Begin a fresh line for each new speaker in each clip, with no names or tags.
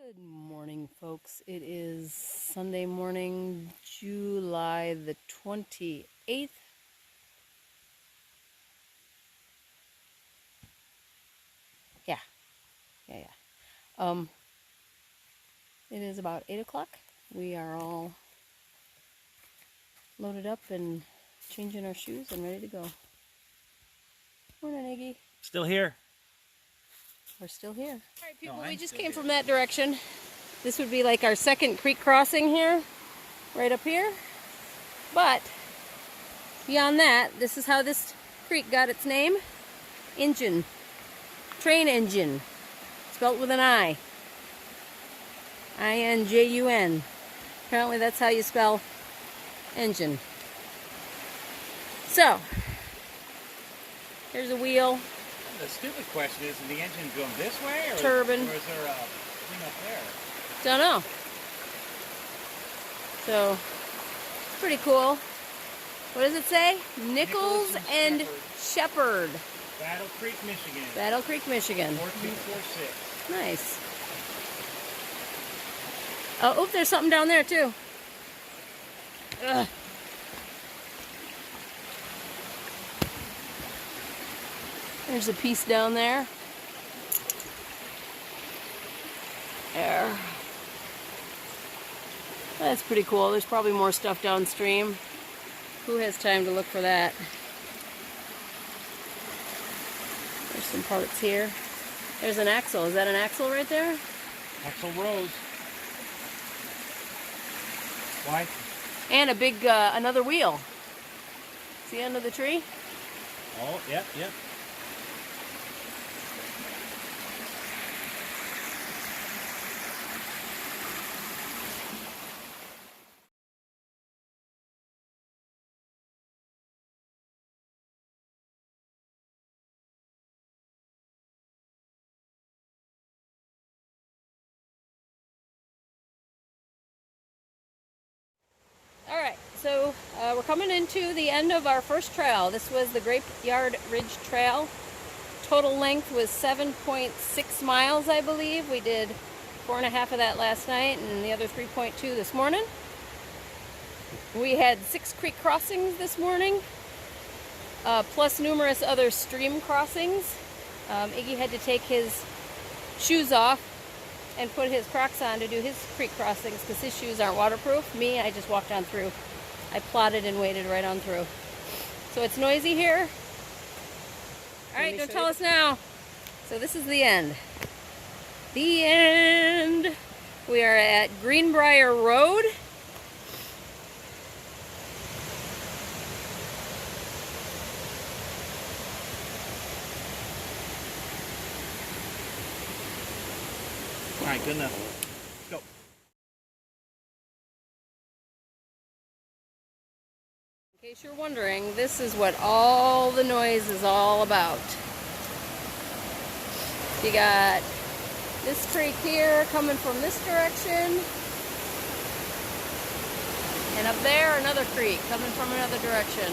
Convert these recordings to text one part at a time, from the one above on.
Good morning, folks. It is Sunday morning, July the 28th. Yeah. It is about 8 o'clock. We are all loaded up and changing our shoes and ready to go. Morning, Iggy.
Still here.
We're still here. All right, people,
No,
we just came
here.
from that direction. This would be like our second creek crossing here, right up here. But beyond that, this is how this creek got its name. Engine. Train engine. Spelt with an I. I-N-J-U-N. Apparently that's how you spell engine. So, here's a wheel.
The stupid question is the engine going this way or,
Turbine.
Or is there a thing up there?
Don't know. So, pretty cool. What does it say? Nichols and Shepherd.
Battle Creek, Michigan.
Battle Creek, Michigan.
4246.
Nice. Oh, there's something down there too. Ugh. There's a piece down there. There. That's pretty cool. There's probably more stuff downstream. Who has time to look for that? There's some parts here. There's an axle. Is that an axle right there?
Axle Rose. Why?
And a big, another wheel. See the end of the tree?
Oh, yep.
Alright, so we're coming into the end of our first trail. This was the Grapeyard Ridge Trail. Total length was 7.6 miles, I believe. We did 4.5 of that last night and the other 3.2 this morning. We had 6 creek crossings this morning, plus numerous other stream crossings. Iggy had to take his shoes off and put his Crocs on to do his creek crossings because his shoes aren't waterproof. Me, I just walked on through. I plodded and waded right on through. So it's noisy here. All right, don't tell us now. So this is the end. The end. We are at Greenbrier Road.
All right, good enough. Let's go.
In case you're wondering, this is what all the noise is all about. You got this creek here coming from this direction, and up there another creek coming from another direction,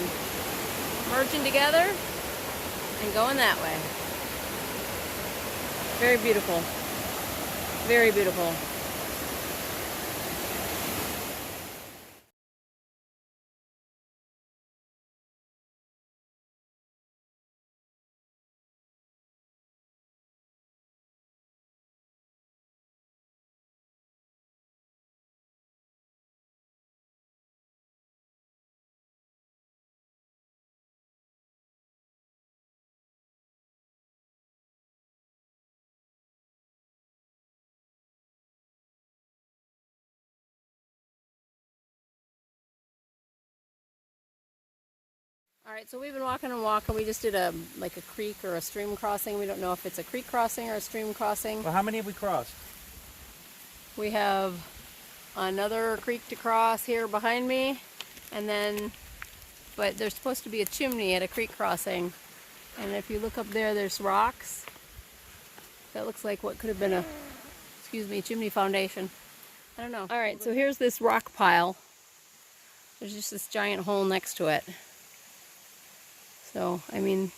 merging together and going that way. Very beautiful. Very beautiful. Alright, so we've been walking and walking. We just did like a creek or a stream crossing. We don't know if it's a creek crossing or a stream crossing.
Well, how many have we crossed?
We have another creek to cross here behind me, and then, but there's supposed to be a chimney at a creek crossing. And if you look up there, there's rocks. That looks like what could have been a, chimney foundation. I don't know. Alright, so here's this rock pile. There's just this giant hole next to it. So, I mean,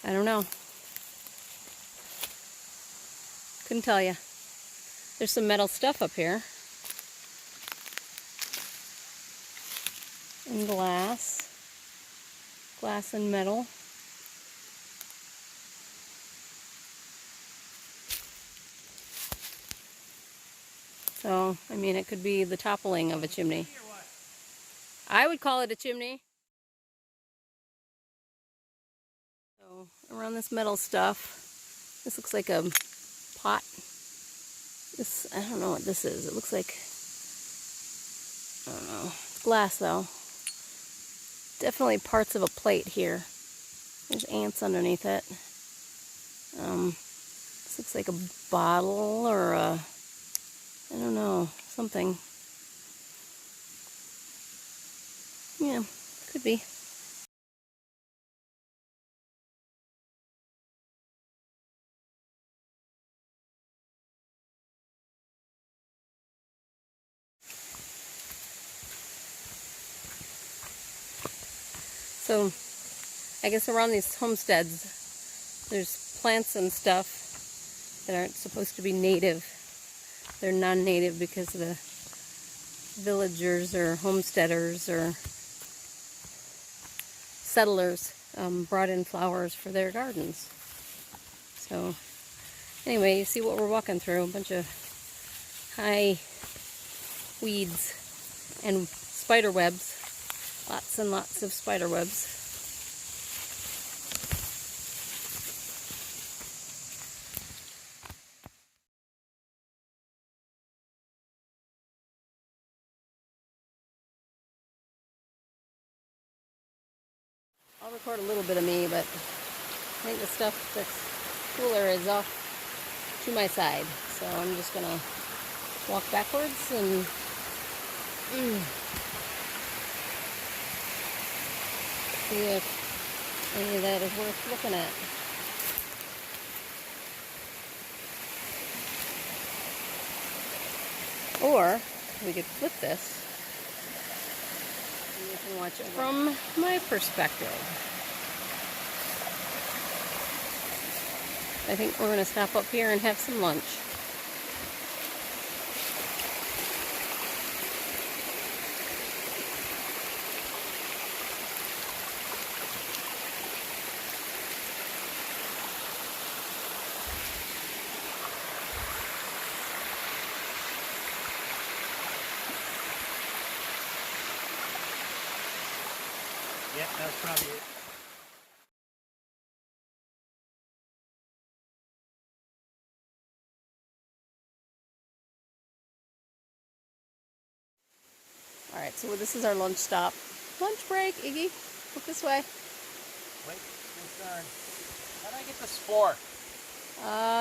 I don't know. Couldn't tell you. There's some metal stuff up here. And glass. Glass and metal. So, I mean, it could be the toppling of a chimney. I would call it a chimney. So, around this metal stuff, this looks like a pot. This, I don't know what this is. It looks like, I don't know. It's glass though. Definitely parts of a plate here. There's ants underneath it. This looks like a bottle or a, I don't know, something. Yeah, could be. So, I guess around these homesteads, there's plants and stuff that aren't supposed to be native. They're non-native because the villagers or homesteaders or settlers brought in flowers for their gardens. So, anyway, you see what we're walking through. A bunch of high weeds and spider webs. Lots and lots of spider webs. I'll record a little bit of me, but I think the stuff that's cooler is off to my side. So I'm just gonna walk backwards and see if any of that is worth looking at. Or we could flip this and you can watch it from my perspective. I think we're going to stop up here and have some lunch.
Yeah, that's probably it.
Alright, so this is our lunch stop. Lunch break, Iggy. Look this way.
Wait, turn. How do I get this fork?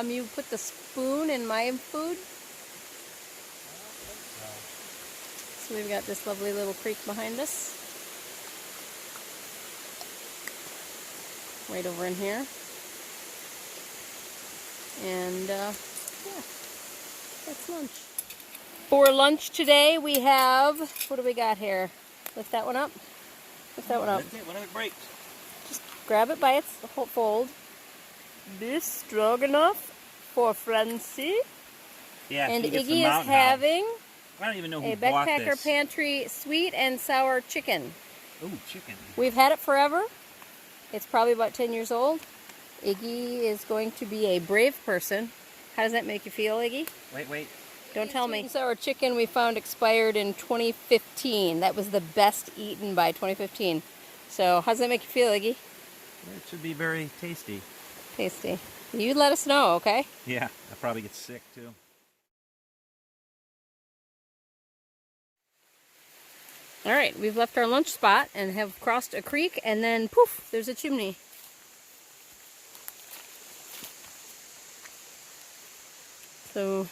You put the spoon in my food.
I don't think
So we've got this lovely little creek behind us. Right over in here. And, yeah, that's lunch. For lunch today, we have, what do we got here? Lift that one up. Lift that one up.
That's it, whenever it breaks.
Just grab it by its fold. This stroganoff for Francie.
Yeah,
And
she gets the
Iggy is
mountain
having
I don't even know who
a
bought
Backpacker
this.
Pantry sweet and sour chicken.
Ooh, chicken.
We've had it forever. It's probably about 10 years old. Iggy is going to be a brave person. How does that make you feel, Iggy?
Wait.
Don't tell me. Sour chicken we found expired in 2015. That was the best eaten by 2015. So how does that make you feel, Iggy?
It should be very tasty.
Tasty. You let us know, okay?
Yeah, I'll probably get sick too.
Alright, we've left our lunch spot and have crossed a creek, and then poof, there's a chimney. So,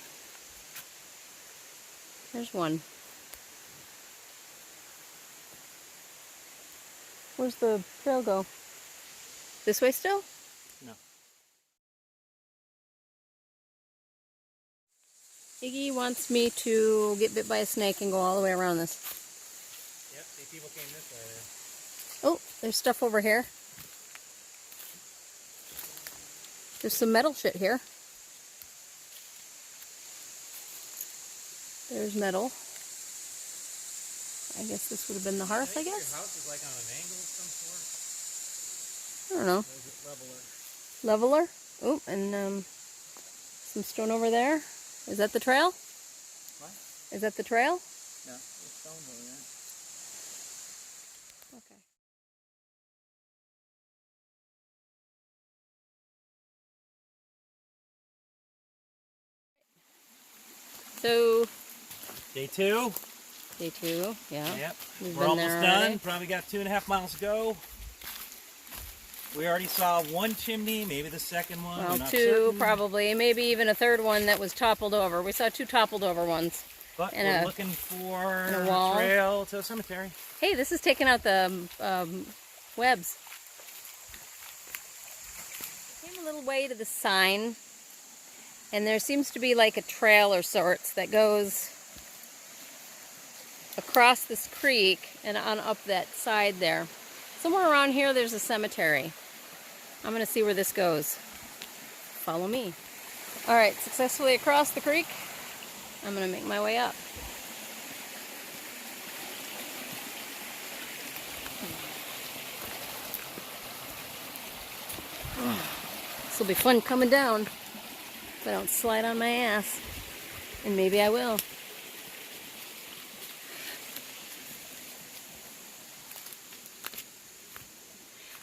there's one. Where's the trail go? This way still?
No.
Iggy wants me to get bit by a snake and go all the way around this.
Yep, see, people came this way there.
Oh, there's stuff over here. There's some metal shit here. There's metal. I guess this would have been the hearth, I guess?
Your house is like on an angle of some sort?
I don't know.
Or is it
Leveler?
leveler?
Oh, and some stone over there. Is that the trail?
What?
Is that the trail?
No, it's stone over there.
Okay. So,
Day 2.
day 2, yeah.
Yep.
We've
We're
been
almost
there
done.
already.
Probably got 2.5 miles to go. We already saw one chimney, maybe the second one.
Well,
We're not
2
certain.
probably, maybe even a third one that was toppled over. We saw 2 toppled over ones.
But
and
we're
a-
looking for
and a wall.
trail to a cemetery.
Hey, this is taking out the webs. We came a little way to the sign, and there seems to be like a trail or sorts that goes across this creek and on up that side there. Somewhere around here there's a cemetery. I'm gonna see where this goes. Follow me. All right, successfully across the creek. I'm gonna make my way up. This will be fun coming down if I don't slide on my ass. And maybe I will.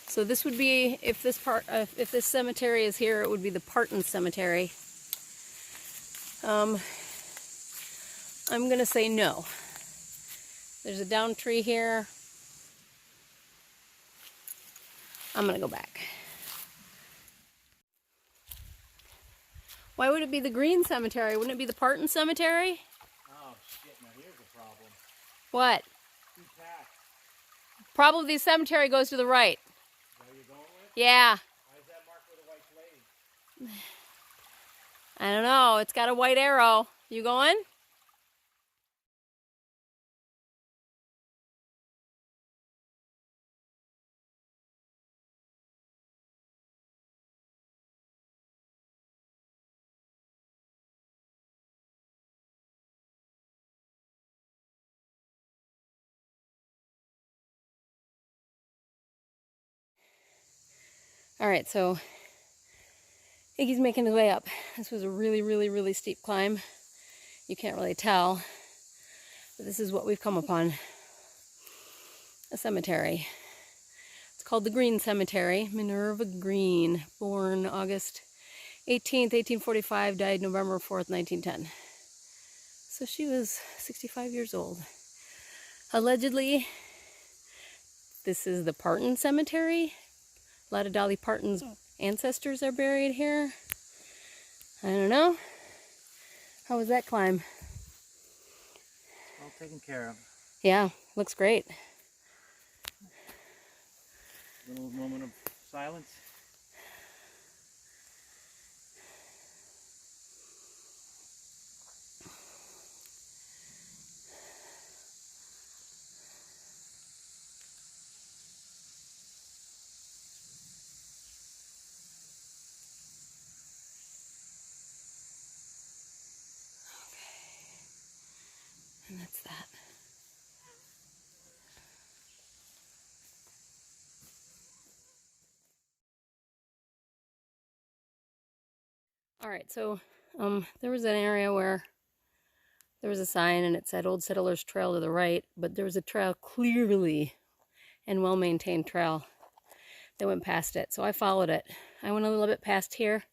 So this would be, if this cemetery is here, it would be the Parton Cemetery. I'm gonna say no. There's a down tree here. I'm gonna go back. Why would it be the Green Cemetery? Wouldn't it be the Parton Cemetery?
Oh shit, now here's the problem.
What?
Too packed.
Probably the cemetery goes to the right.
Is that what you're going with?
Yeah.
Why is that marked with a white blade?
I don't know. It's got a white arrow. You going? All right, so Iggy's making his way up. This was a really, really, really steep climb. You can't really tell, but this is what we've come upon. A cemetery. It's called the Green Cemetery. Minerva Green, born August 18th, 1845, died November 4th, 1910. So she was 65 years old. Allegedly, this is the Parton Cemetery. A lot of Dolly Parton's ancestors are buried here. I don't know. How was that climb?
All taken care of.
Yeah, looks great.
Little moment of silence.
And that's that. All right, so there was an area where there was a sign and it said Old Settlers Trail to the right, but there was a trail, clearly and well-maintained trail that went past it. So I followed it. I went a little bit past here,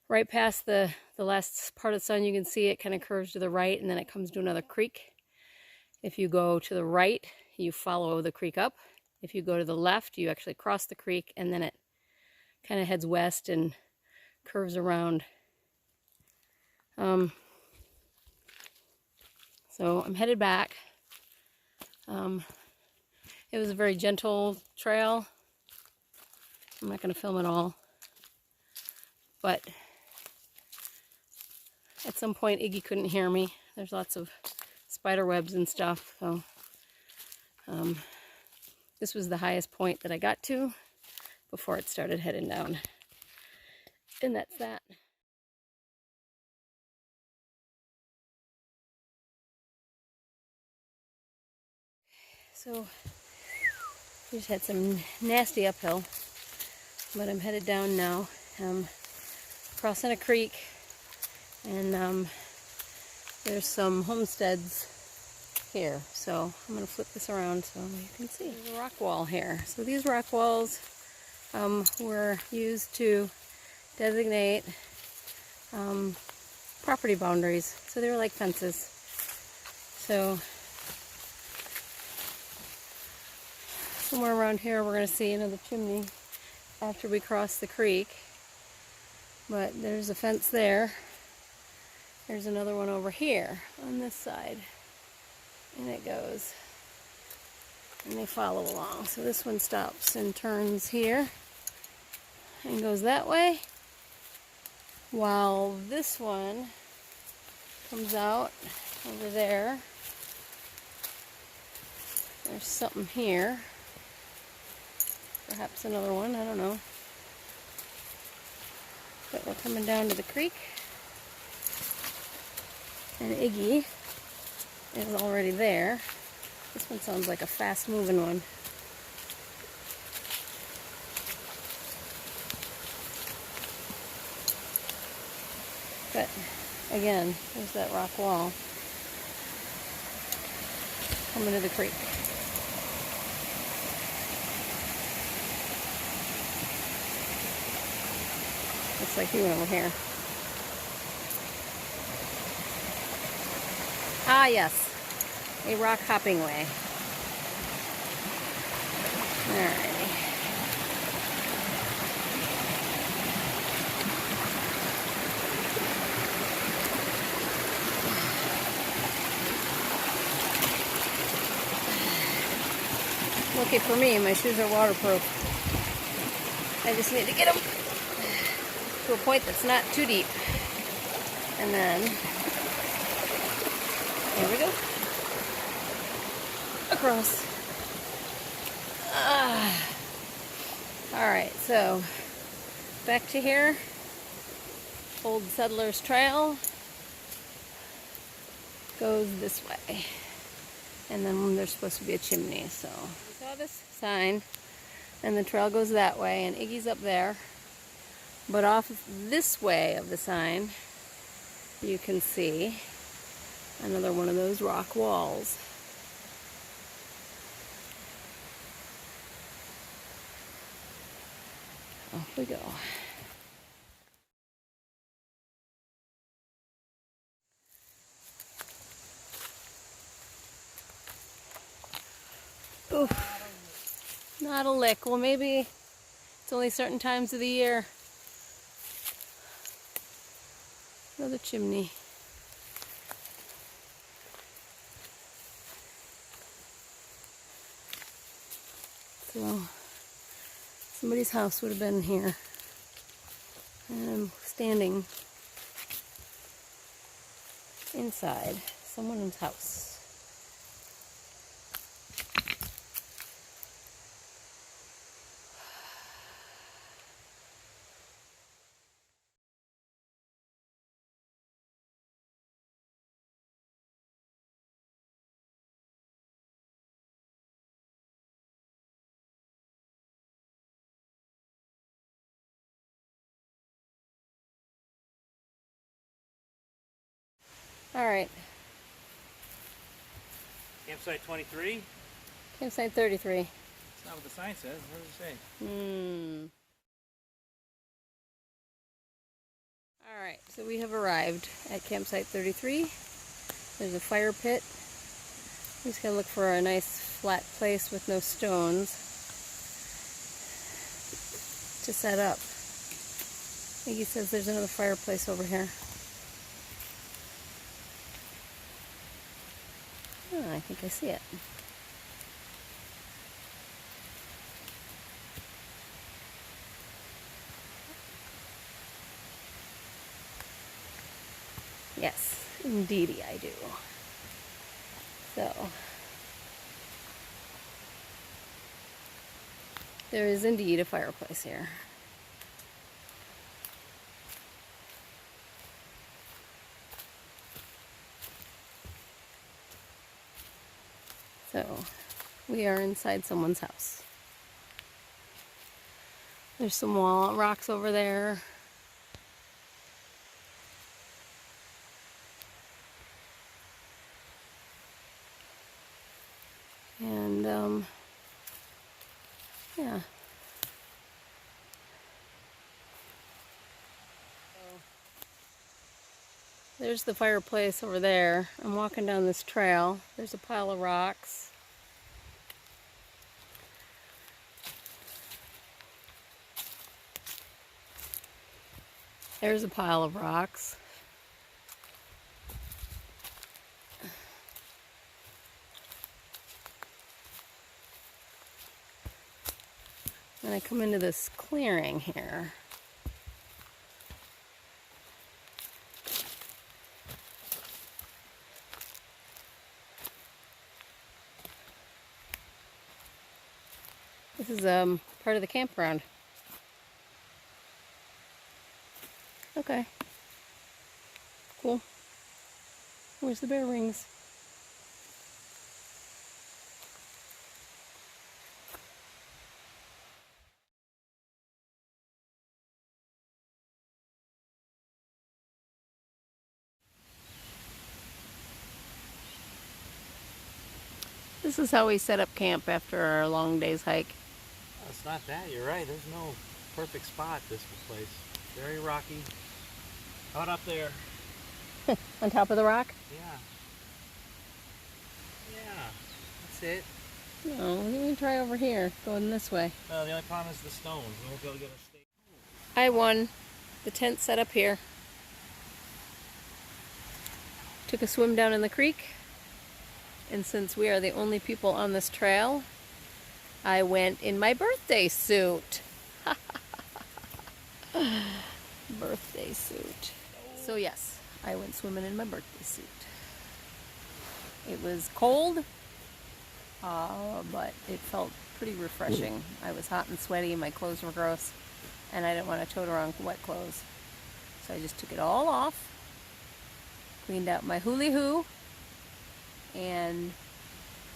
right past the last part of the sun. You can see it kind of curves to the right, and then it comes to another creek. If you go to the right, you follow the creek up. If you go to the left, you actually cross the creek, and then it kind of heads west and curves around. So I'm headed back. It was a very gentle trail. I'm not going to film it all, but at some point Iggy couldn't hear me. There's lots of spider webs and stuff, so this was the highest point that I got to before it started heading down. And that's that. So we just had some nasty uphill, but I'm headed down now. I'm crossing a creek, and there's some homesteads here. So I'm going to flip this around so you can see. There's a rock wall here. So these rock walls were used to designate property boundaries. So they were like fences. So somewhere around here we're going to see another chimney after we cross the creek. But there's a fence there. There's another one over here on this side. And it goes. And they follow along. So this one stops and turns here and goes that way, while this one comes out over there. There's something here. Perhaps another one, I don't know. But we're coming down to the creek. And Iggy is already there. This one sounds like a fast-moving one. But again, there's that rock wall coming to the creek. Looks like he went over here. Ah, yes. A rock hopping way. Alrighty. Lucky for me, my shoes are waterproof. I just need to get them to a point that's not too deep. And then, there we go. Across. Alright, so back to here. Old Settlers Trail goes this way. And then there's supposed to be a chimney, so. We saw this sign, and the trail goes that way, and Iggy's up there. But off this way of the sign, you can see another one of those rock walls. Off we go. Oof. Not a lick. Well, maybe it's only certain times of the year. Another chimney. So, somebody's house would have been here. And I'm standing inside someone's house. Alright.
Campsite 23?
Campsite 33.
That's not what the sign says. What does it say?
Alright, so we have arrived at Campsite 33. There's a fire pit. We just gotta look for a nice flat place with no stones to set up. Iggy says there's another fireplace over here. Oh, I think I see it. Yes, indeedy I do. So, there is indeed a fireplace here. So, We are inside someone's house. There's some rocks over there. And, yeah. There's the fireplace over there. I'm walking down this trail. There's a pile of rocks. There's a pile of rocks. And I come into this clearing here. This is part of the campground. Okay. Cool. Where's the bear rings? This is how we set up camp after our long day's hike.
Oh, it's not that. You're right. There's no perfect spot, this place. Very rocky. Out up there.
On top of the rock?
Yeah. Yeah. That's it.
No, we're going to try over here, going this way.
The only problem is the stones. We won't be able to get a stake.
I won. The tent set up here. Took a swim down in the creek. And since we are the only people on this trail, I went in my birthday suit. Birthday suit. So yes, I went swimming in my birthday suit. It was cold, but it felt pretty refreshing. I was hot and sweaty, my clothes were gross, and I didn't want to tote around wet clothes. So I just took it all off, cleaned out my hoolie-hoo, and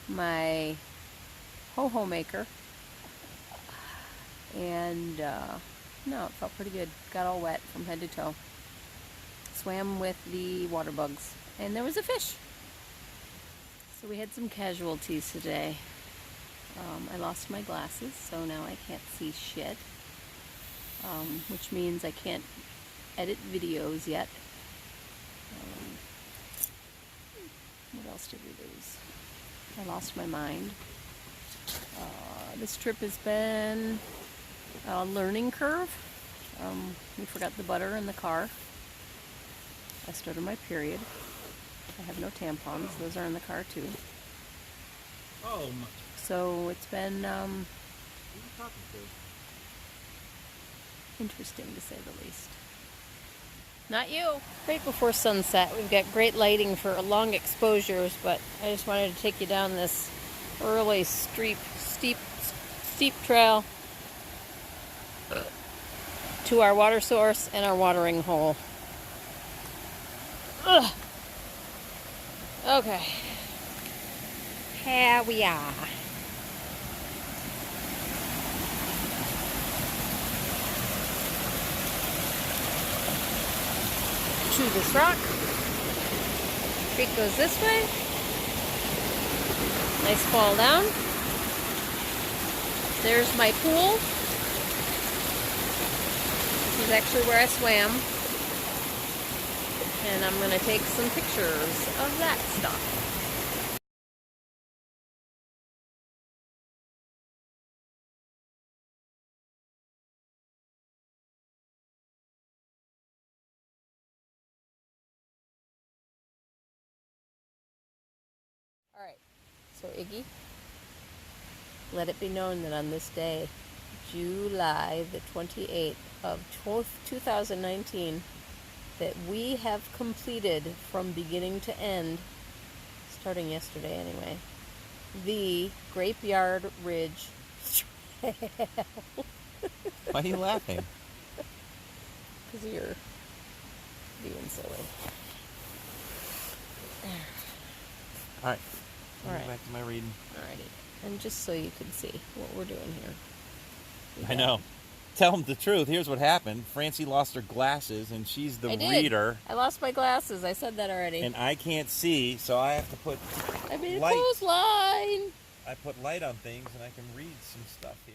my ho-ho maker, and no, it felt pretty good. Got all wet from head to toe. Swam with the water bugs, and there was a fish. So we had some casualties today. I lost my glasses, so now I can't see shit, which means I can't edit videos yet. What else did we lose? I lost my mind. This trip has been a learning curve. We forgot the butter in the car. I started my period. I have no tampons. Those are in the car too.
Oh my.
So it's been
Who are you talking to?
interesting to say the least. Not you. Right before sunset, we've got great lighting for long exposures, but I just wanted to take you down this early steep trail to our water source and our watering hole. Ugh. Okay. Here we are. To this rock. Creek goes this way. Nice fall down. There's my pool. This is actually where I swam. And I'm going to take some pictures of that stuff. Alright, so Iggy, let it be known that on this day, July the 28th of 2019, that we have completed from beginning to end, starting yesterday anyway, the Grapeyard Ridge Trail.
Why are you laughing?
Because you're being silly.
Alright.
All right.
Back to my reading.
Alrighty. And just so you can see what we're doing here.
I know. Tell them the truth. Here's what happened. Francie lost her glasses, and she's the reader.
I lost my glasses. I said that already.
And I can't see, so I have to put
I made a
light.
clothesline.
I put light on things, and I can read some stuff here.